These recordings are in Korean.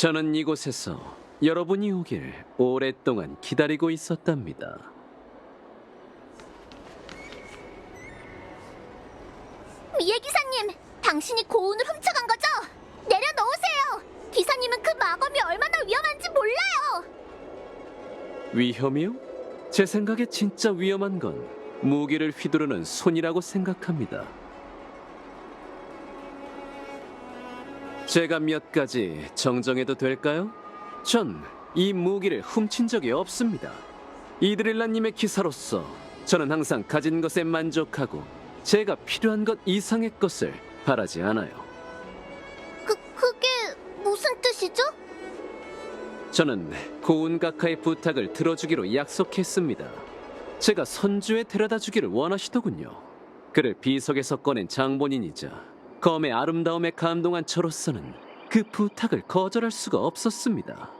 저는 이곳에서 여러분이 오길 오랫동안 기다리고 있었답니다. 미애 기사님, 당신이 고운을 훔쳐간 거죠? 내려놓으세요. 기사님은 그 마검이 얼마나 위험한지 몰라요. 위험이요? 제 생각에 진짜 위험한 건 무기를 휘두르는 손이라고 생각합니다. 제가 몇 가지 정정해도 될까요? 전 이 무기를 훔친 적이 없습니다. 이드릴라님의 기사로서 저는 항상 가진 것에 만족하고 제가 필요한 것 이상의 것을 바라지 않아요. 그게 무슨 뜻이죠? 저는 고운가카의 부탁을 들어주기로 약속했습니다. 제가 선주에 데려다 주기를 원하시더군요. 그를 비석에서 꺼낸 장본인이자 검의 아름다움에 감동한 저로서는 그 부탁을 거절할 수가 없었습니다.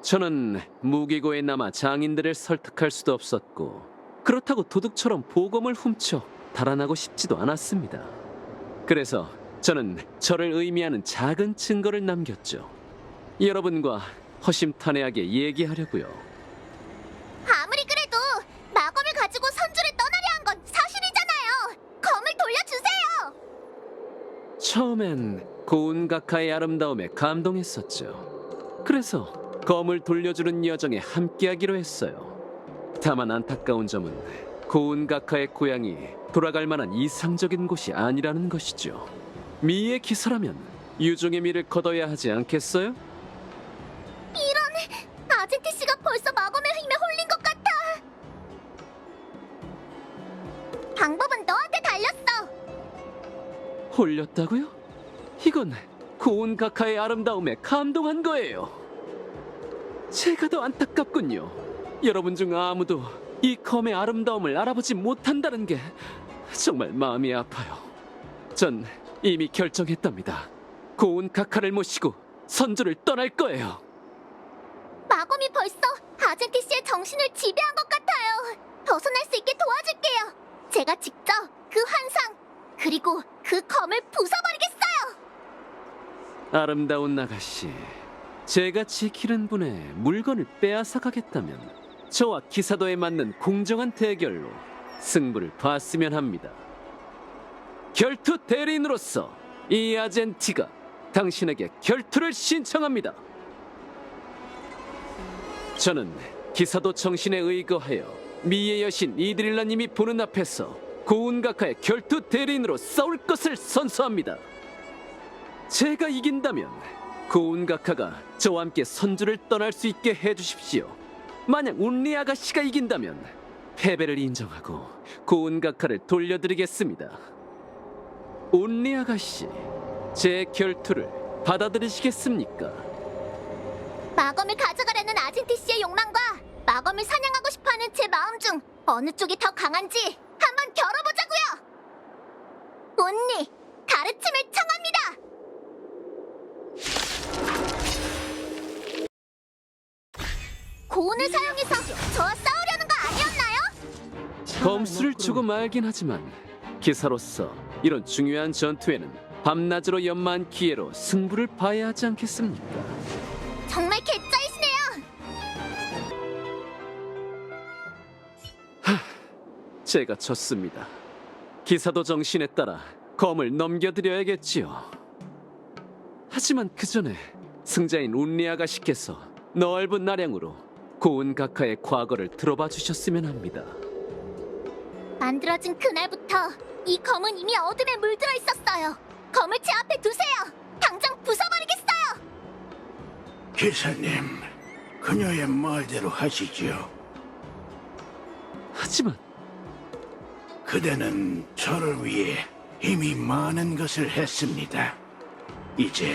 저는 무기고에 남아 장인들을 설득할 수도 없었고 그렇다고 도둑처럼 보검을 훔쳐 달아나고 싶지도 않았습니다. 그래서 저는 저를 의미하는 작은 증거를 남겼죠. 여러분과 허심탄회하게 얘기하려고요. 아무리 그래도 마검을 가지고 선주를 떠나려 한 건 사실이잖아요. 검을 돌려주세요. 처음엔 고운가카의 아름다움에 감동했었죠. 그래서 검을 돌려주는 여정에 함께하기로 했어요. 다만 안타까운 점은 고운가카의 고향이 돌아갈 만한 이상적인 곳이 아니라는 것이죠. 미의 기사라면 유종의 미를 거둬야 하지 않겠어요? 이런, 아젠티 씨가 벌써 마검의 힘에 홀린 것 같아. 방법은 너한테 달렸어. 홀렸다고요? 이건 고운가카의 아름다움에 감동한 거예요. 제가 더 안타깝군요. 여러분 중 아무도 이 검의 아름다움을 알아보지 못한다는 게 정말 마음이 아파요. 전 이미 결정했답니다. 고운가카를 모시고 선주를 떠날 거예요. 마검이 벌써 아젠티 씨의 정신을 지배한 것 같아요. 벗어날 수 있게 도와줄게요. 제가 직접 그 환상 그리고 그 검을 부숴버리겠어요. 아름다운 나가씨, 제가 지키는 분의 물건을 빼앗아 가겠다면 저와 기사도에 맞는 공정한 대결로 승부를 봤으면 합니다. 결투 대리인으로서 이 아젠티가 당신에게 결투를 신청합니다. 저는 기사도 정신에 의거하여 미의 여신 이드릴라님이 보는 앞에서 고운가카의 결투 대리인으로 싸울 것을 선서합니다. 제가 이긴다면 고운가카가 저와 함께 선주를 떠날 수 있게 해주십시오. 만약 운리 아가씨가 이긴다면 패배를 인정하고 고운가카를 돌려드리겠습니다. 운리 아가씨, 제 결투를 받아들이시겠습니까? 마검을 가져가려는 아젠티 씨의 욕망과 마검을 사냥하고 싶어하는 제 마음 중 어느 쪽이 더 강한지 한번 겨뤄보자고요. 온니, 가르침을 청합니다. 고운을 사용해서 저와 싸우려는 거 아니었나요? 검수를 주고 말긴 하지만 기사로서 이런 중요한 전투에는 밤낮으로 연마한 기회로 승부를 봐야 하지 않겠습니까? 정말 개짜이시네요. 제가 졌습니다. 기사도 정신에 따라 검을 넘겨드려야겠지요. 하지만 그 전에 승자인 운리 아가씨께서 넓은 나량으로 고운가카의 과거를 들어봐 주셨으면 합니다. 만들어진 그날부터 이 검은 이미 어둠에 물들어 있었어요. 검을 제 앞에 두세요. 당장 부숴버리겠어요. 기사님, 그녀의 말대로 하시지요. 하지만 그대는 저를 위해 이미 많은 것을 했습니다. 이제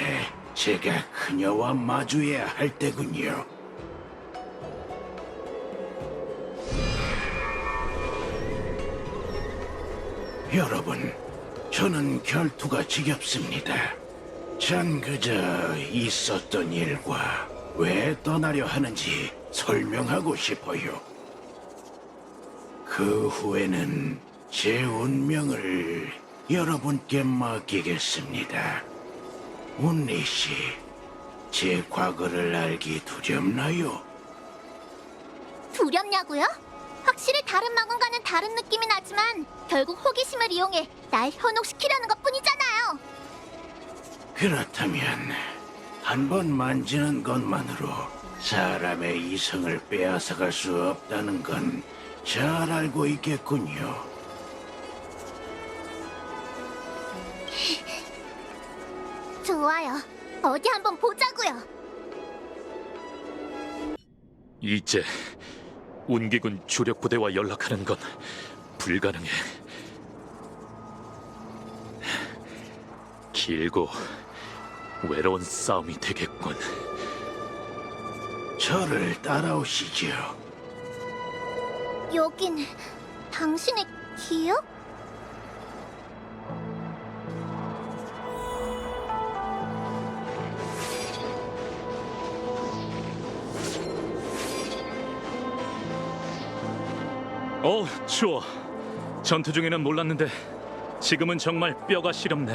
제가 그녀와 마주해야 할 때군요. 여러분, 저는 결투가 지겹습니다. 전 그저 있었던 일과 왜 떠나려 하는지 설명하고 싶어요. 그 후에는 제 운명을 여러분께 맡기겠습니다. 운리 씨, 제 과거를 알기 두렵나요? 두렵냐고요? 확실히 다른 마군과는 다른 느낌이 나지만 결국 호기심을 이용해 날 현혹시키려는 것뿐이잖아요. 그렇다면 한 번 만지는 것만으로 사람의 이성을 빼앗아갈 수 없다는 건 잘 알고 있겠군요. 좋아요. 어디 한번 보자고요. 이제 운기군 주력 부대와 연락하는 건 불가능해. 길고 외로운 싸움이 되겠군. 저를 따라오시지요. 여긴 당신의 기억? 추워. 전투 중에는 몰랐는데 지금은 정말 뼈가 시렵네.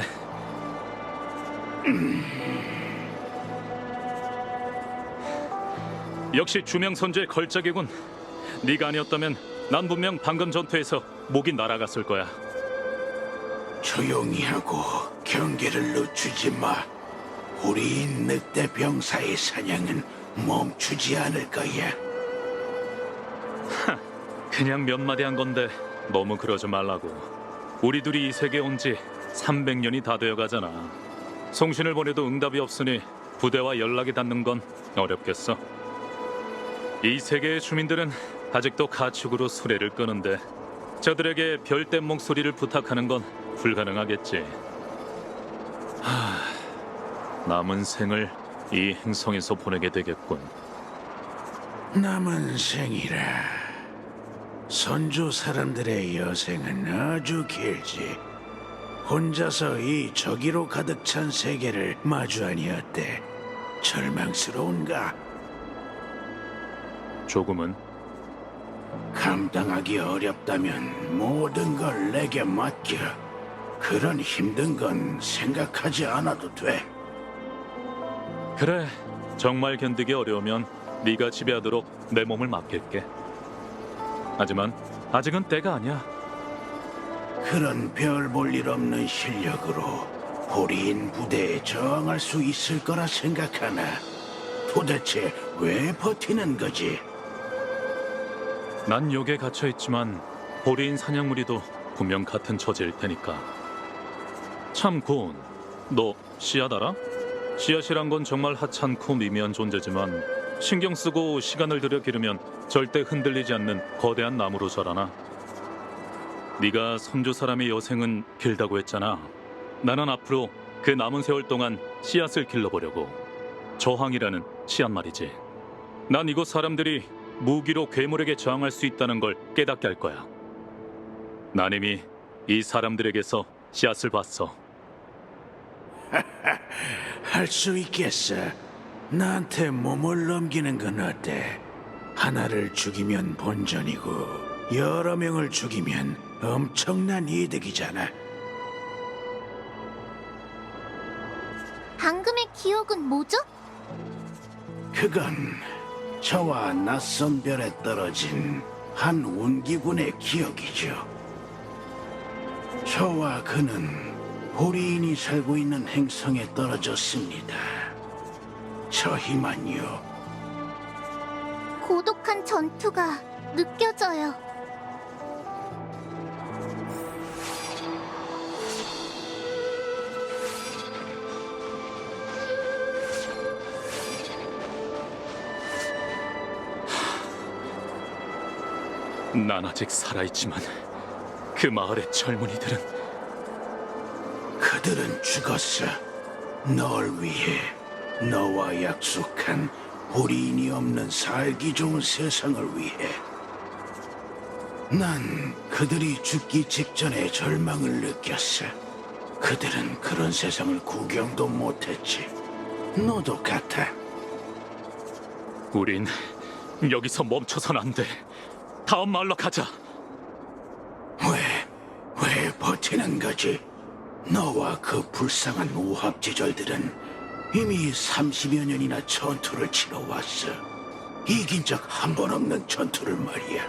역시 주명 선주의 걸작이군. 네가 아니었다면 난 분명 방금 전투에서 목이 날아갔을 거야. 조용히 하고 경계를 늦추지 마. 우리 늑대 병사의 사냥은 멈추지 않을 거야. 그냥 몇 마디 한 건데 너무 그러지 말라고. 우리 둘이 이 세계에 온 지 300년이 다 되어 가잖아. 송신을 보내도 응답이 없으니 부대와 연락이 닿는 건 어렵겠어. 이 세계의 주민들은 아직도 가축으로 수레를 끄는데 저들에게 별된 목소리를 부탁하는 건 불가능하겠지. 남은 생을 이 행성에서 보내게 되겠군. 남은 생이라. 선조 사람들의 여생은 아주 길지. 혼자서 이 저기로 가득 찬 세계를 마주하니 어때? 절망스러운가? 조금은. 감당하기 어렵다면 모든 걸 내게 맡겨. 그런 힘든 건 생각하지 않아도 돼. 그래, 정말 견디기 어려우면 네가 지배하도록 내 몸을 맡길게. 하지만 아직은 때가 아니야. 그런 별 볼 일 없는 실력으로 호리인 부대에 저항할 수 있을 거라 생각하나? 도대체 왜 버티는 거지? 난 여기에 갇혀있지만 호리인 사냥무리도 분명 같은 처지일 테니까. 참 고운, 너 씨앗 알아? 씨앗이란 건 정말 하찮고 미미한 존재지만 신경 쓰고 시간을 들여 기르면 절대 흔들리지 않는 거대한 나무로 자라나. 네가 선조 사람의 여생은 길다고 했잖아. 나는 앞으로 그 남은 세월 동안 씨앗을 길러보려고. 저항이라는 씨앗 말이지. 난 이곳 사람들이 무기로 괴물에게 저항할 수 있다는 걸 깨닫게 할 거야. 난 이미 이 사람들에게서 씨앗을 봤어. 할 수 있겠어. 나한테 몸을 넘기는 건 어때? 하나를 죽이면 본전이고 여러 명을 죽이면 엄청난 이득이잖아. 방금의 기억은 뭐죠? 그건 저와 낯선 별에 떨어진 한 운기군의 기억이죠. 저와 그는 호리인이 살고 있는 행성에 떨어졌습니다. 저희만요. 고독한 전투가 느껴져요. 난 아직 살아있지만 그 마을의 젊은이들은 그들은 죽었어. 널 위해. 너와 약속한 호리인이 없는 살기 좋은 세상을 위해. 난 그들이 죽기 직전에 절망을 느꼈어. 그들은 그런 세상을 구경도 못했지. 너도 같아. 우린 여기서 멈춰선 안 돼. 다음 마을로 가자. 왜 버티는 거지? 너와 그 불쌍한 우합지졸들은 이미 30여 년이나 전투를 치러왔어. 이긴 적 한 번 없는 전투를 말이야.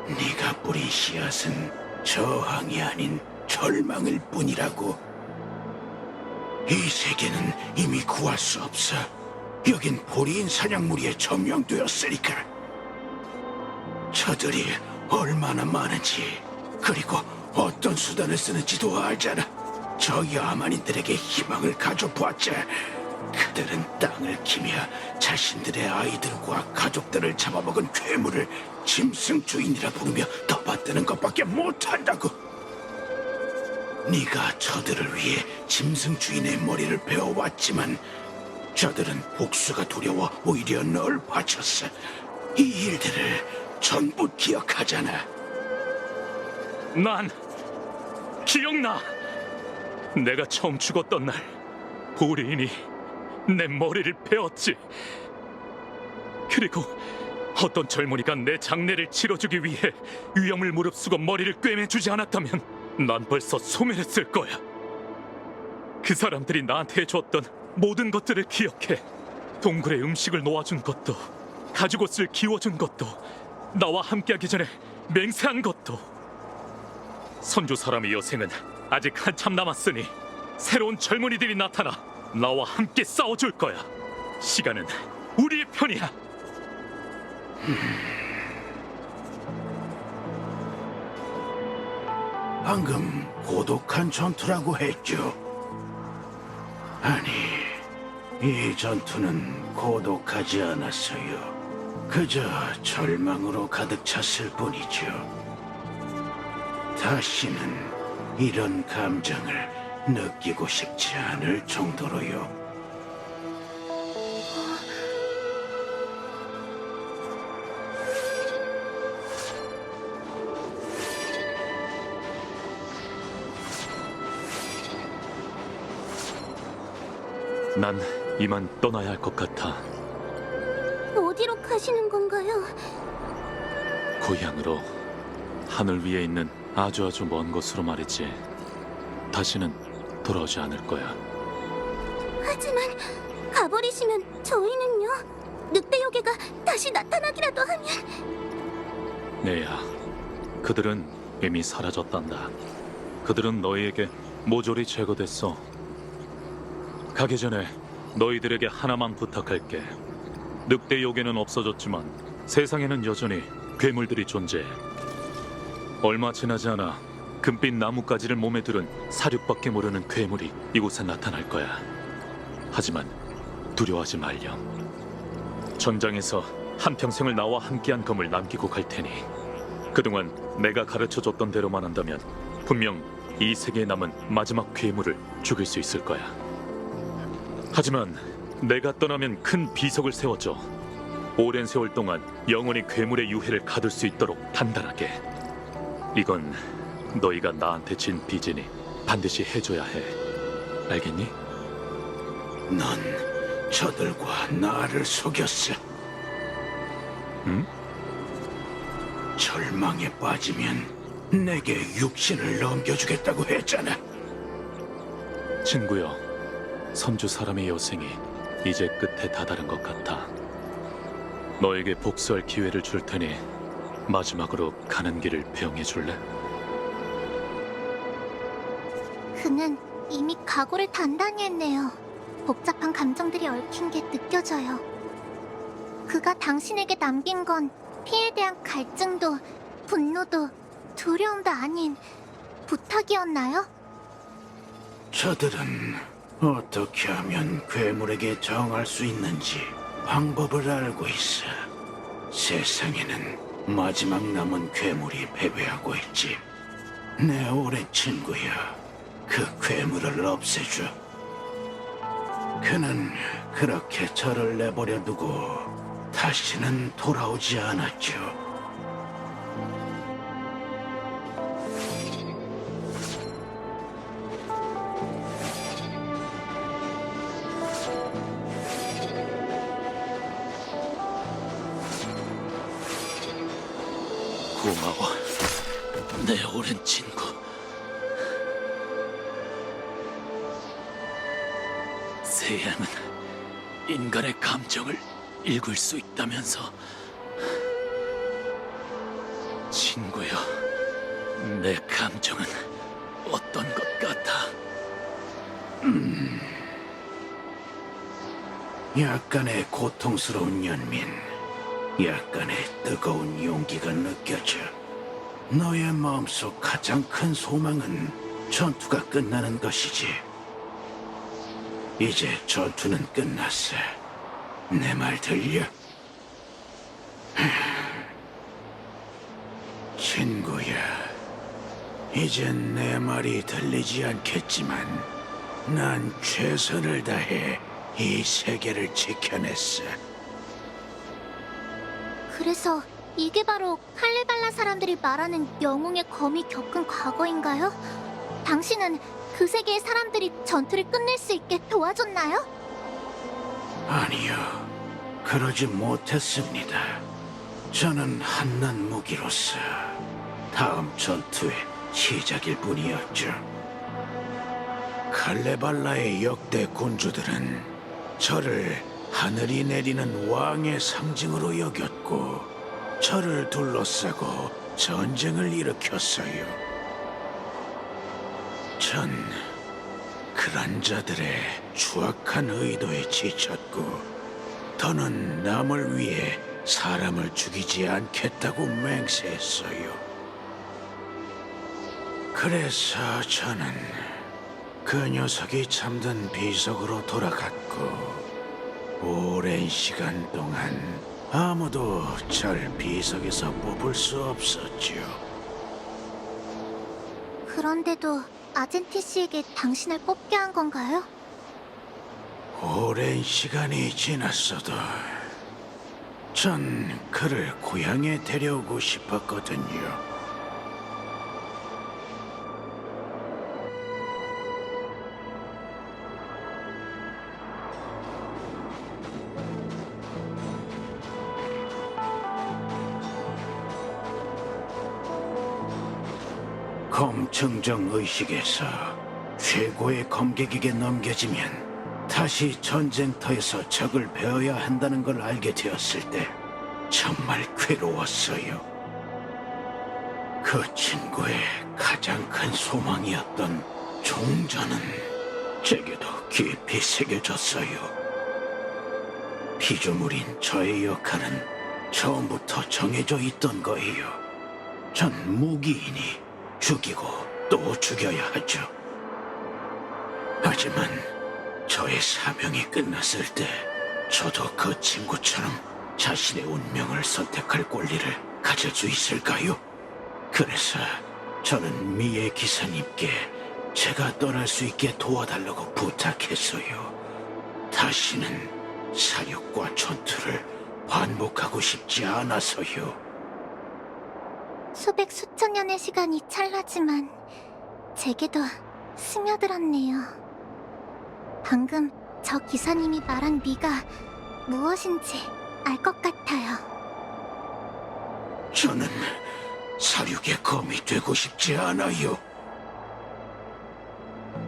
네가 뿌린 씨앗은 저항이 아닌 절망일 뿐이라고. 이 세계는 이미 구할 수 없어. 여긴 보리인 사냥무리에 점령되었으니까. 저들이 얼마나 많은지, 그리고 어떤 수단을 쓰는지도 알잖아. 저 야만인들에게 희망을 가져보았자 그들은 땅을 키며 자신들의 아이들과 가족들을 잡아먹은 괴물을 짐승 주인이라 부르며 떠받드는 것밖에 못한다고. 네가 저들을 위해 짐승 주인의 머리를 베어왔지만 저들은 복수가 두려워 오히려 널 바쳤어. 이 일들을 전부 기억하잖아. 난 기억나. 내가 처음 죽었던 날 보리인이 내 머리를 베었지. 그리고 어떤 젊은이가 내 장례를 치러주기 위해 위험을 무릅쓰고 머리를 꿰매주지 않았다면 난 벌써 소멸했을 거야. 그 사람들이 나한테 해줬던 모든 것들을 기억해. 동굴에 음식을 놓아준 것도, 가죽옷을 기워준 것도, 나와 함께하기 전에 맹세한 것도. 선주 사람의 여생은 아직 한참 남았으니 새로운 젊은이들이 나타나 나와 함께 싸워줄 거야. 시간은 우리의 편이야. 방금 고독한 전투라고 했죠. 아니, 이 전투는 고독하지 않았어요. 그저 절망으로 가득 찼을 뿐이죠. 다시는 이런 감정을 느끼고 싶지 않을 정도로요. 난 이만 떠나야 할 것 같아. 어디로 가시는 건가요? 고향으로. 하늘 위에 있는 아주 먼 곳으로 말이지. 다시는 돌아오지 않을 거야. 하지만 가버리시면 저희는요? 늑대 요괴가 다시 나타나기라도 하면. 네야, 그들은 이미 사라졌단다. 그들은 너희에게 모조리 제거됐어. 가기 전에 너희들에게 하나만 부탁할게. 늑대 요괴는 없어졌지만 세상에는 여전히 괴물들이 존재해. 얼마 지나지 않아 금빛 나뭇가지를 몸에 두른 사륙밖에 모르는 괴물이 이곳에 나타날 거야. 하지만 두려워하지 말렴. 전장에서 한평생을 나와 함께한 검을 남기고 갈 테니 그동안 내가 가르쳐줬던 대로만 한다면 분명 이 세계에 남은 마지막 괴물을 죽일 수 있을 거야. 하지만 내가 떠나면 큰 비석을 세워줘. 오랜 세월 동안 영원히 괴물의 유해를 가둘 수 있도록 단단하게. 이건 너희가 나한테 진 빚이니 반드시 해줘야 해. 알겠니? 넌 저들과 나를 속였어. 응? 절망에 빠지면 내게 육신을 넘겨주겠다고 했잖아. 친구여, 선주 사람의 여생이 이제 끝에 다다른 것 같아. 너에게 복수할 기회를 줄 테니 마지막으로 가는 길을 배웅해 줄래? 그는 이미 각오를 단단히 했네요. 복잡한 감정들이 얽힌 게 느껴져요. 그가 당신에게 남긴 건 피에 대한 갈증도, 분노도, 두려움도 아닌 부탁이었나요? 저들은 어떻게 하면 괴물에게 정할 수 있는지 방법을 알고 있어. 세상에는 마지막 남은 괴물이 패배하고 있지. 내 오랜 친구야, 그 괴물을 없애줘. 그는 그렇게 저를 내버려 두고 다시는 돌아오지 않았죠. 고마워, 내 오랜 친구. 대행은 인간의 감정을 읽을 수 있다면서. 친구여, 내 감정은 어떤 것 같아? 약간의 고통스러운 연민, 약간의 뜨거운 용기가 느껴져. 너의 마음속 가장 큰 소망은 전투가 끝나는 것이지. 이제 전투는 끝났어. 내 말 들려? 친구야, 이젠 내 말이 들리지 않겠지만 난 최선을 다해 이 세계를 지켜냈어. 그래서 이게 바로 칼레발라 사람들이 말하는 영웅의 검이 겪은 과거인가요? 당신은 그 세계의 사람들이 전투를 끝낼 수 있게 도와줬나요? 아니요, 그러지 못했습니다. 저는 한낱 무기로서 다음 전투의 시작일 뿐이었죠. 칼레발라의 역대 군주들은 저를 하늘이 내리는 왕의 상징으로 여겼고 저를 둘러싸고 전쟁을 일으켰어요. 전 그런 자들의 추악한 의도에 지쳤고 더는 남을 위해 사람을 죽이지 않겠다고 맹세했어요. 그래서 저는 그 녀석이 잠든 비석으로 돌아갔고 오랜 시간 동안 아무도 절 비석에서 뽑을 수 없었죠. 그런데도 아젠티 씨에게 당신을 뽑게 한 건가요? 오랜 시간이 지났어도 전 그를 고향에 데려오고 싶었거든요. 검 증정 의식에서 최고의 검객에게 넘겨지면 다시 전쟁터에서 적을 베어야 한다는 걸 알게 되었을 때 정말 괴로웠어요. 그 친구의 가장 큰 소망이었던 종전은 제게도 깊이 새겨졌어요. 피조물인 저의 역할은 처음부터 정해져 있던 거예요. 전 무기이니 죽이고 또 죽여야 하죠. 하지만 저의 사명이 끝났을 때 저도 그 친구처럼 자신의 운명을 선택할 권리를 가질 수 있을까요? 그래서 저는 미의 기사님께 제가 떠날 수 있게 도와달라고 부탁했어요. 다시는 사육과 전투를 반복하고 싶지 않아서요. 수백 수천 년의 시간이 찰나지만 제게도 스며들었네요. 방금 저 기사님이 말한 미가 무엇인지 알 것 같아요. 저는 사륙의 검이 되고 싶지 않아요.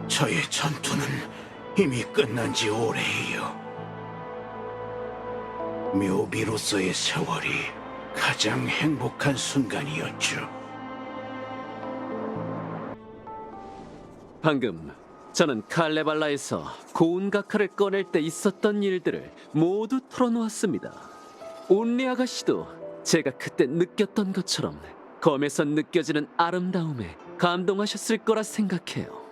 저의 전투는 이미 끝난 지 오래예요. 묘비로서의 세월이 가장 행복한 순간이었죠. 방금 저는 칼레발라에서 고운가카를 꺼낼 때 있었던 일들을 모두 털어놓았습니다. 온리 아가씨도 제가 그때 느꼈던 것처럼 검에서 느껴지는 아름다움에 감동하셨을 거라 생각해요.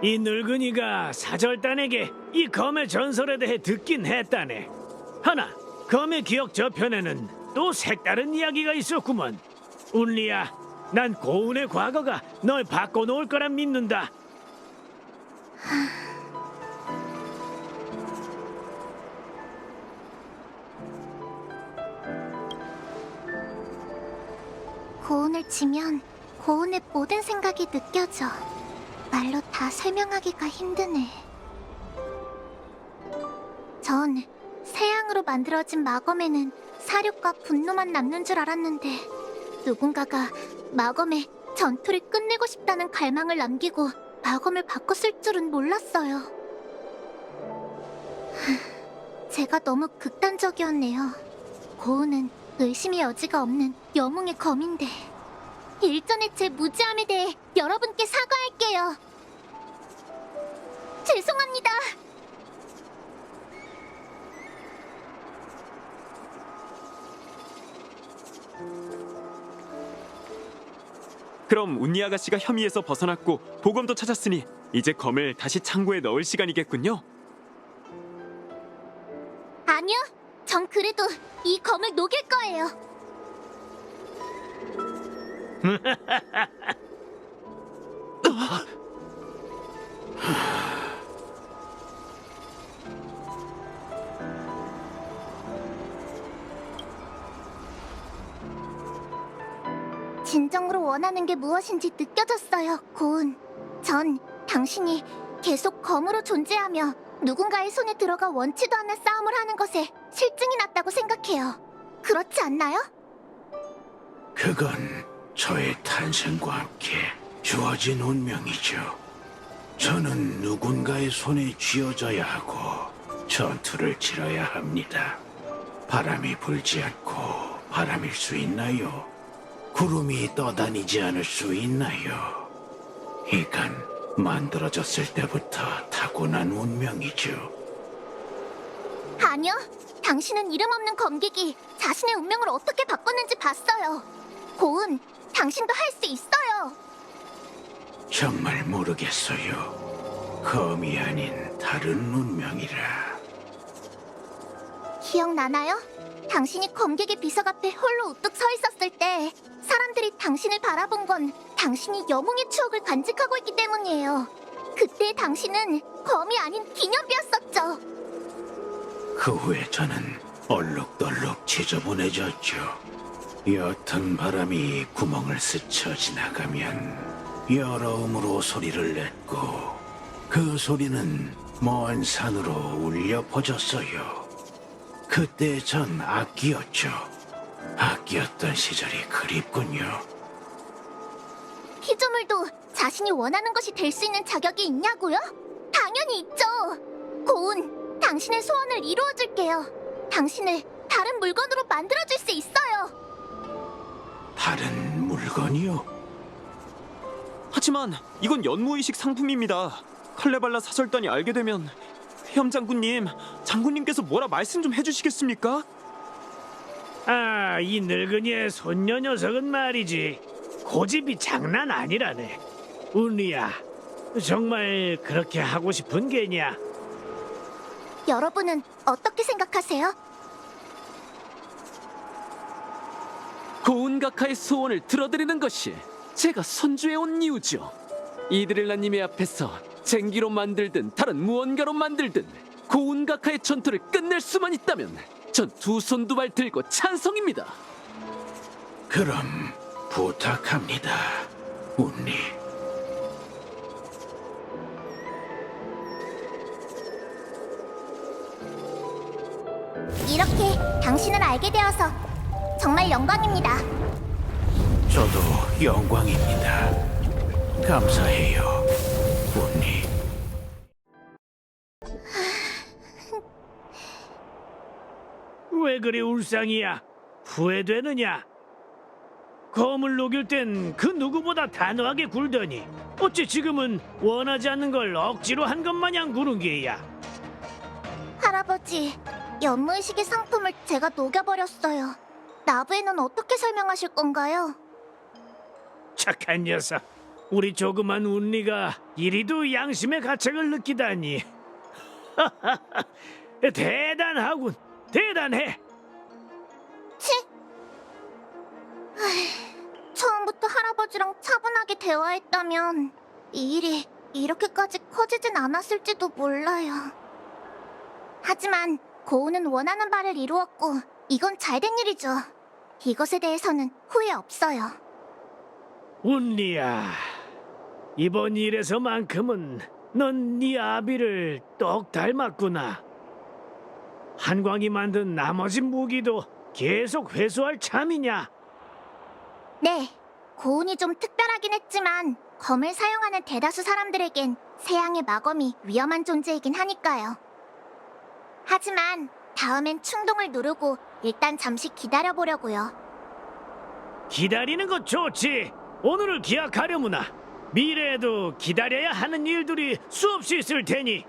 이 늙은이가 사절단에게 이 검의 전설에 대해 듣긴 했다네. 하나, 검의 기억 저편에는 또 색다른 이야기가 있었구먼. 운리야, 난 고운의 과거가 널 바꿔놓을 거라 믿는다. 고운을 치면 고운의 모든 생각이 느껴져. 말로 다 설명하기가 힘드네. 전 새양으로 만들어진 마검에는 사륙과 분노만 남는 줄 알았는데 누군가가 마검에 전투를 끝내고 싶다는 갈망을 남기고 마검을 바꿨을 줄은 몰랐어요. 제가 너무 극단적이었네요. 고은은 의심의 여지가 없는 영웅의 검인데 일전에 제 무지함에 대해 여러분께 사과할게요. 죄송합니다. 그럼 운니 아가씨가 혐의에서 벗어났고 보검도 찾았으니 이제 검을 다시 창고에 넣을 시간이겠군요. 아니요, 전 그래도 이 검을 녹일 거예요. 진정으로 원하는 게 무엇인지 느껴졌어요, 고은. 전 당신이 계속 검으로 존재하며 누군가의 손에 들어가 원치도 않는 싸움을 하는 것에 실증이 났다고 생각해요. 그렇지 않나요? 그건 저의 탄생과 함께 주어진 운명이죠. 저는 누군가의 손에 쥐어져야 하고 전투를 치러야 합니다. 바람이 불지 않고 바람일 수 있나요? 구름이 떠다니지 않을 수 있나요? 이건 만들어졌을 때부터 타고난 운명이죠. 아니요, 당신은 이름 없는 검객이 자신의 운명을 어떻게 바꿨는지 봤어요. 고은, 당신도 할 수 있어요. 정말 모르겠어요. 검이 아닌 다른 운명이라. 기억나나요? 당신이 검객의 비석 앞에 홀로 우뚝 서 있었을 때 사람들이 당신을 바라본 건 당신이 영웅의 추억을 간직하고 있기 때문이에요. 그때 당신은 검이 아닌 기념비였었죠. 그 후에 저는 얼룩덜룩 지저분해졌죠. 옅은 바람이 구멍을 스쳐 지나가면 여러움으로 소리를 냈고 그 소리는 먼 산으로 울려 퍼졌어요. 그때 전 악기였죠. 악기였던 시절이 그립군요. 피조물도 자신이 원하는 것이 될 수 있는 자격이 있냐고요? 당연히 있죠. 고은, 당신의 소원을 이루어줄게요. 당신을 다른 물건으로 만들어줄 수 있어요. 다른 물건이요? 하지만 이건 연무의식 상품입니다. 칼레발라 사절단이 알게 되면 회염 장군님, 장군님께서 뭐라 말씀 좀 해주시겠습니까? 아, 이 늙은이의 손녀 녀석은 말이지 고집이 장난 아니라네. 운니야, 정말 그렇게 하고 싶은 게냐? 여러분은 어떻게 생각하세요? 고운가카의 소원을 들어드리는 것이 제가 선주해온 이유죠. 이드릴라님의 앞에서 쟁기로 만들든 다른 무언가로 만들든 고운가카의 전투를 끝낼 수만 있다면 전 두 손 두 발 들고 찬성입니다. 그럼 부탁합니다, 운니. 이렇게 당신을 알게 되어서 정말 영광입니다. 저도 영광입니다. 감사해요, 운니. 왜 그리 울상이야? 후회되느냐? 검을 녹일 땐 그 누구보다 단호하게 굴더니 어째 지금은 원하지 않는 걸 억지로 한 것 마냥 구는 게야? 할아버지, 연무의식의 상품을 제가 녹여버렸어요. 나부에는 어떻게 설명하실 건가요? 착한 녀석. 우리 조그만 운리가 이리도 양심의 가책을 느끼다니. 대단하군. 대단해. 치! 처음부터 할아버지랑 차분하게 대화했다면 이 일이 이렇게까지 커지진 않았을지도 몰라요. 하지만 고은은 원하는 바를 이루었고 이건 잘된 일이죠. 이것에 대해서는 후회 없어요. 운리야, 이번 일에서만큼은 넌 네 아비를 똑 닮았구나. 한광이 만든 나머지 무기도 계속 회수할 참이냐? 네, 고은이 좀 특별하긴 했지만 검을 사용하는 대다수 사람들에겐 세양의 마검이 위험한 존재이긴 하니까요. 하지만 다음엔 충동을 누르고 일단 잠시 기다려보려고요. 기다리는 것 좋지. 오늘을 기약하려무나. 미래에도 기다려야 하는 일들이 수없이 있을 테니.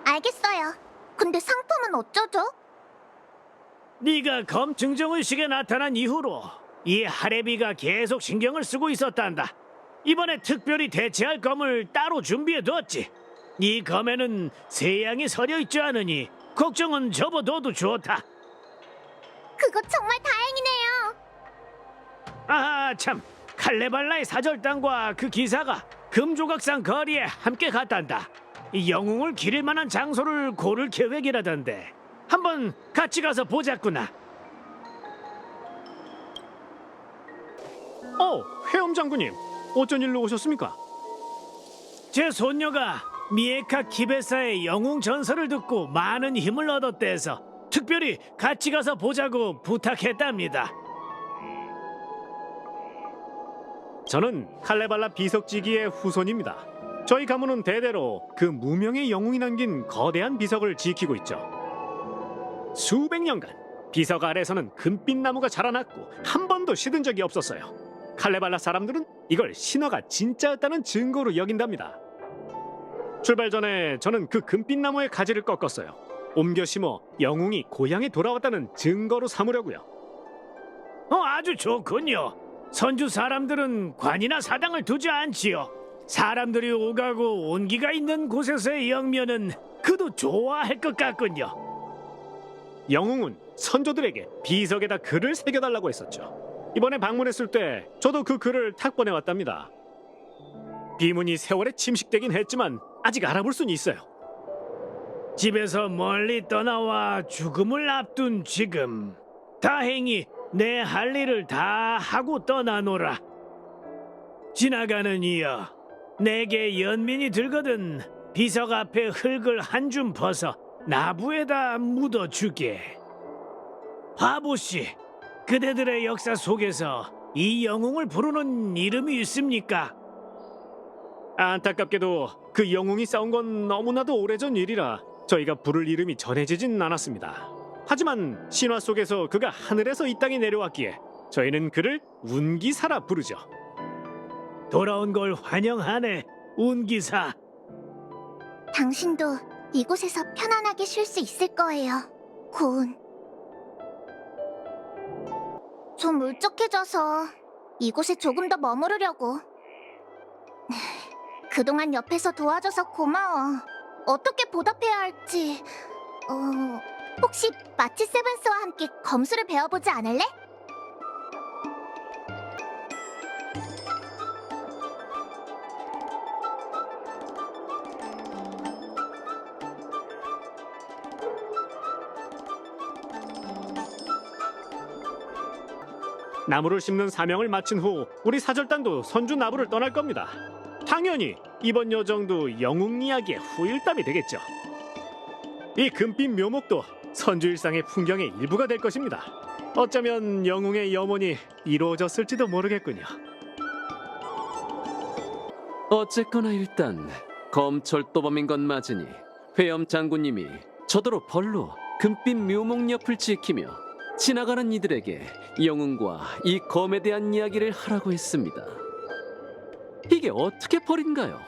알겠어요. 근데 상품은 어쩌죠? 네가 검 증정의식에 나타난 이후로 이 하레비가 계속 신경을 쓰고 있었단다. 이번에 특별히 대체할 검을 따로 준비해뒀지. 이 검에는 세양이 서려 있지 않으니 걱정은 접어둬도 좋다. 그거 정말 다행이네요. 아, 참. 칼레발라의 사절단과 그 기사가 금조각상 거리에 함께 갔단다. 이 영웅을 기릴 만한 장소를 고를 계획이라던데. 한번 같이 가서 보자꾸나. 회엄 장군님. 어쩐 일로 오셨습니까? 제 손녀가 미에카 키베사의 영웅 전설을 듣고 많은 힘을 얻었대서 특별히 같이 가서 보자고 부탁했답니다. 저는 칼레발라 비석지기의 후손입니다. 저희 가문은 대대로 그 무명의 영웅이 남긴 거대한 비석을 지키고 있죠. 수백 년간 비석 아래서는 금빛 나무가 자라났고 한 번도 시든 적이 없었어요. 칼레발라 사람들은 이걸 신화가 진짜였다는 증거로 여긴답니다. 출발 전에 저는 그 금빛 나무의 가지를 꺾었어요. 옮겨 심어 영웅이 고향에 돌아왔다는 증거로 삼으려고요. 아주 좋군요. 선주 사람들은 관이나 사당을 두지 않지요. 사람들이 오가고 온기가 있는 곳에서의 영면은 그도 좋아할 것 같군요. 영웅은 선조들에게 비석에다 글을 새겨달라고 했었죠. 이번에 방문했을 때 저도 그 글을 탁본해 왔답니다. 비문이 세월에 침식되긴 했지만 아직 알아볼 수는 있어요. 집에서 멀리 떠나와 죽음을 앞둔 지금 다행히 내 할 일을 다 하고 떠나노라. 지나가는 이여, 내게 연민이 들거든 비석 앞에 흙을 한 줌 벗어 나부에다 묻어주게. 바보씨, 그대들의 역사 속에서 이 영웅을 부르는 이름이 있습니까? 안타깝게도 그 영웅이 싸운 건 너무나도 오래전 일이라 저희가 부를 이름이 전해지진 않았습니다. 하지만 신화 속에서 그가 하늘에서 이 땅에 내려왔기에 저희는 그를 운기사라 부르죠. 돌아온 걸 환영하네, 운기사. 당신도 이곳에서 편안하게 쉴 수 있을 거예요, 고운. 좀 울적해져서 이곳에 조금 더 머무르려고. 그동안 옆에서 도와줘서 고마워. 어떻게 보답해야 할지... 혹시 마치 세븐스와 함께 검술을 배워보지 않을래? 나무를 심는 사명을 마친 후 우리 사절단도 선주 나부를 떠날 겁니다. 당연히 이번 여정도 영웅 이야기의 후일담이 되겠죠. 이 금빛 묘목도 선주 일상의 풍경의 일부가 될 것입니다. 어쩌면 영웅의 염원이 이루어졌을지도 모르겠군요. 어쨌거나 일단 검철도범인 건 맞으니 회엄 장군님이 저더러 벌로 금빛 묘목 옆을 지키며 지나가는 이들에게 영웅과 이 검에 대한 이야기를 하라고 했습니다. 이게 어떻게 벌인가요?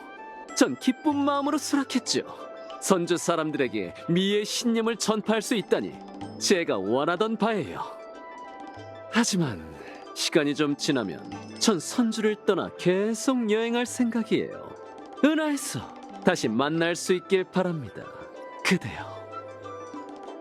전 기쁜 마음으로 수락했죠. 선주 사람들에게 미의 신념을 전파할 수 있다니 제가 원하던 바예요. 하지만 시간이 좀 지나면 전 선주를 떠나 계속 여행할 생각이에요. 은하에서 다시 만날 수 있길 바랍니다. 그대여.